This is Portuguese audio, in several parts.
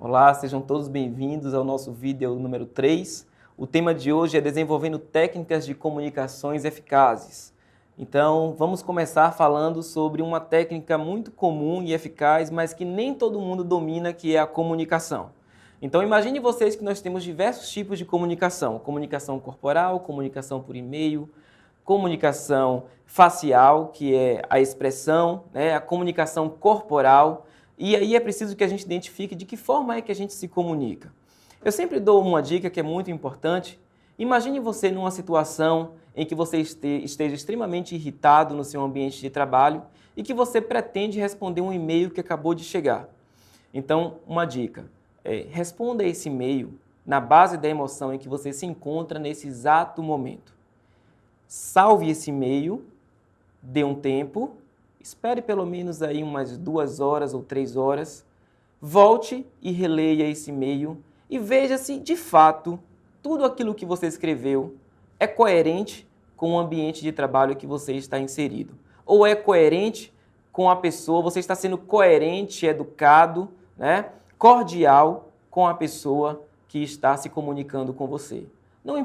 Olá, sejam todos bem-vindos ao nosso vídeo número 3. O tema de hoje é desenvolvendo técnicas de comunicações eficazes. Então, vamos começar falando sobre uma técnica muito comum e eficaz, mas que nem todo mundo domina, que é a comunicação. Então, imagine vocês que nós temos diversos tipos de comunicação. Comunicação corporal, comunicação por e-mail, comunicação facial, que é a expressão, né? A comunicação corporal. E aí é preciso que a gente identifique de que forma é que a gente se comunica. Eu sempre dou uma dica que é muito importante. Imagine você numa situação em que você esteja extremamente irritado no seu ambiente de trabalho e que você pretende responder um e-mail que acabou de chegar. Então, uma dica, responda esse e-mail na base da emoção em que você se encontra nesse exato momento. Salve esse e-mail, dê um tempo, espere pelo menos aí umas 2 horas ou 3 horas, volte e releia esse e-mail e veja se, de fato, tudo aquilo que você escreveu é coerente com o ambiente de trabalho que você está inserido. Ou é coerente com a pessoa, você está sendo coerente, educado, né, cordial com a pessoa que está se comunicando com você. Não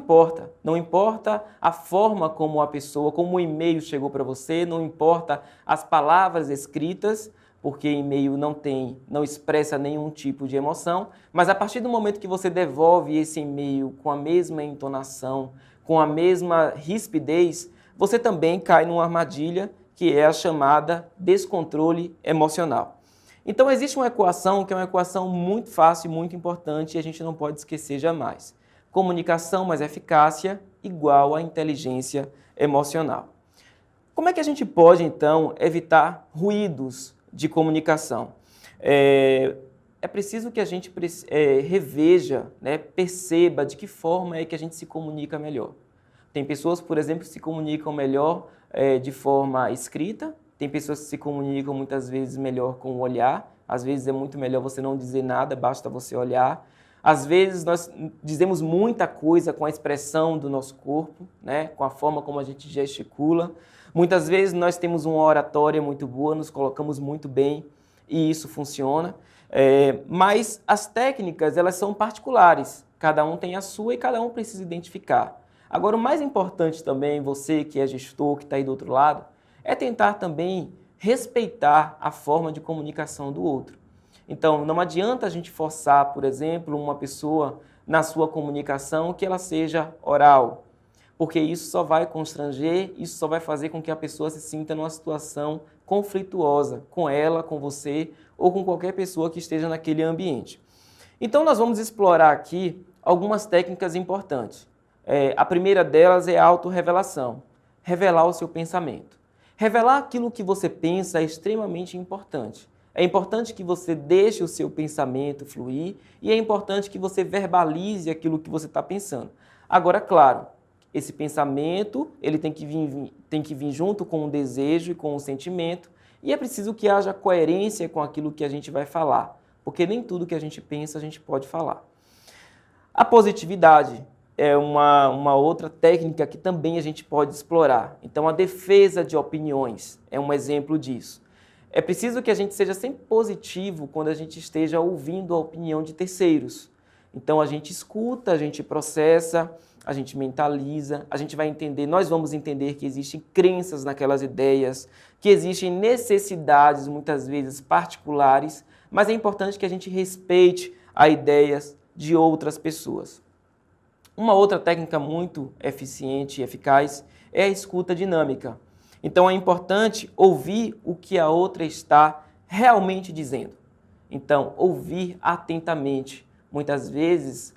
importa a forma como a pessoa, como o e-mail chegou para você, não importa as palavras escritas, porque e-mail não expressa nenhum tipo de emoção, mas a partir do momento que você devolve esse e-mail com a mesma entonação, com a mesma rispidez, você também cai numa armadilha que é a chamada descontrole emocional. Então existe uma equação que é uma equação muito fácil e muito importante e a gente não pode esquecer jamais. Comunicação mais eficácia igual a inteligência emocional. Como é que a gente pode, então, evitar ruídos de comunicação? É preciso que a gente reveja, né, perceba de que forma é que a gente se comunica melhor. Tem pessoas, por exemplo, que se comunicam melhor de forma escrita, tem pessoas que se comunicam muitas vezes melhor com o olhar, às vezes é muito melhor você não dizer nada, basta você olhar. Às vezes nós dizemos muita coisa com a expressão do nosso corpo, né? Com a forma como a gente gesticula. Muitas vezes nós temos uma oratória muito boa, nos colocamos muito bem e isso funciona. Mas as técnicas, elas são particulares. Cada um tem a sua e cada um precisa identificar. Agora, o mais importante também, você que é gestor, que está aí do outro lado, é tentar também respeitar a forma de comunicação do outro. Então, não adianta a gente forçar, por exemplo, uma pessoa na sua comunicação que ela seja oral, porque isso só vai constranger, isso só vai fazer com que a pessoa se sinta numa situação conflituosa com ela, com você ou com qualquer pessoa que esteja naquele ambiente. Então, nós vamos explorar aqui algumas técnicas importantes. A primeira delas é a autorrevelação, revelar o seu pensamento. Revelar aquilo que você pensa é extremamente importante. É importante que você deixe o seu pensamento fluir e é importante que você verbalize aquilo que você está pensando. Agora, claro, esse pensamento ele tem que vir junto com o desejo e com o sentimento e é preciso que haja coerência com aquilo que a gente vai falar, porque nem tudo que a gente pensa a gente pode falar. A positividade é uma outra técnica que também a gente pode explorar. Então, a defesa de opiniões é um exemplo disso. É preciso que a gente seja sempre positivo quando a gente esteja ouvindo a opinião de terceiros. Então, a gente escuta, a gente processa, a gente mentaliza, a gente vai entender, nós vamos entender que existem crenças naquelas ideias, que existem necessidades, muitas vezes, particulares, mas é importante que a gente respeite as ideias de outras pessoas. Uma outra técnica muito eficiente e eficaz é a escuta dinâmica. Então, é importante ouvir o que a outra está realmente dizendo. Então, ouvir atentamente. Muitas vezes,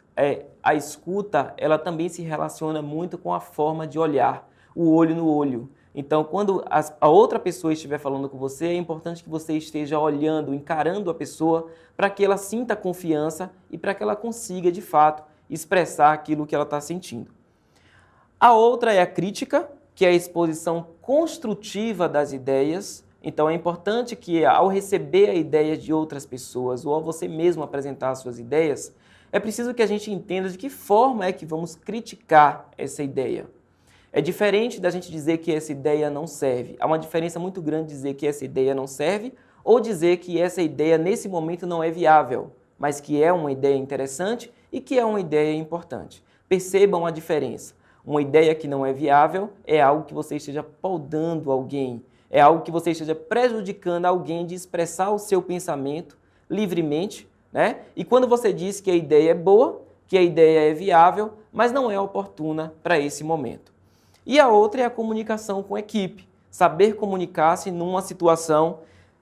a escuta ela também se relaciona muito com a forma de olhar, o olho no olho. Então, quando a outra pessoa estiver falando com você, é importante que você esteja olhando, encarando a pessoa, para que ela sinta confiança e para que ela consiga, de fato, expressar aquilo que ela está sentindo. A outra é a crítica, que é a exposição construtiva das ideias. Então, é importante que, ao receber a ideia de outras pessoas ou ao você mesmo apresentar as suas ideias, é preciso que a gente entenda de que forma é que vamos criticar essa ideia. É diferente da gente dizer que essa ideia não serve. Há uma diferença muito grande dizer que essa ideia não serve ou dizer que essa ideia, nesse momento, não é viável. mas que é uma ideia interessante e que é uma ideia importante. Percebam a diferença. Uma ideia que não é viável é algo que você esteja podando alguém, é algo que você esteja prejudicando alguém de expressar o seu pensamento livremente, né? E quando você diz que a ideia é boa, que a ideia é viável, mas não é oportuna para esse momento. E a outra é a comunicação com equipe, saber comunicar-se numa situação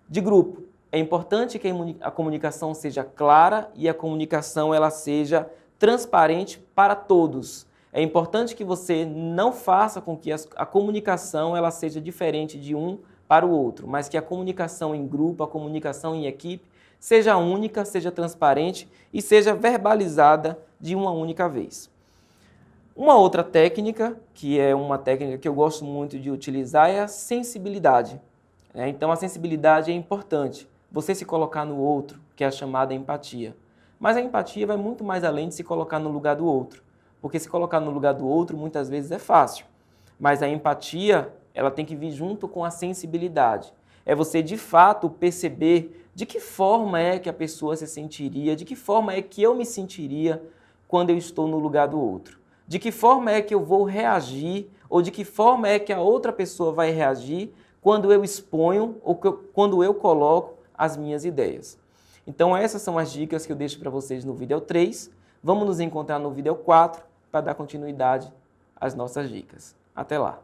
de grupo. É importante que a comunicação seja clara e a comunicação ela seja transparente para todos. É importante que você não faça com que a comunicação ela seja diferente de um para o outro, mas que a comunicação em grupo, a comunicação em equipe, seja única, seja transparente e seja verbalizada de uma única vez. Uma outra técnica, que é uma técnica que eu gosto muito de utilizar, é a sensibilidade. Então, a sensibilidade é importante. Você se colocar no outro, que é a chamada empatia. Mas a empatia vai muito mais além de se colocar no lugar do outro. Porque se colocar no lugar do outro, muitas vezes é fácil. Mas a empatia, ela tem que vir junto com a sensibilidade. É você, de fato, perceber de que forma é que a pessoa se sentiria, de que forma é que eu me sentiria quando eu estou no lugar do outro. De que forma é que eu vou reagir ou de que forma é que a outra pessoa vai reagir quando eu exponho ou quando eu coloco as minhas ideias. Então essas são as dicas que eu deixo para vocês no vídeo 3. Vamos nos encontrar no vídeo 4 para dar continuidade às nossas dicas. Até lá!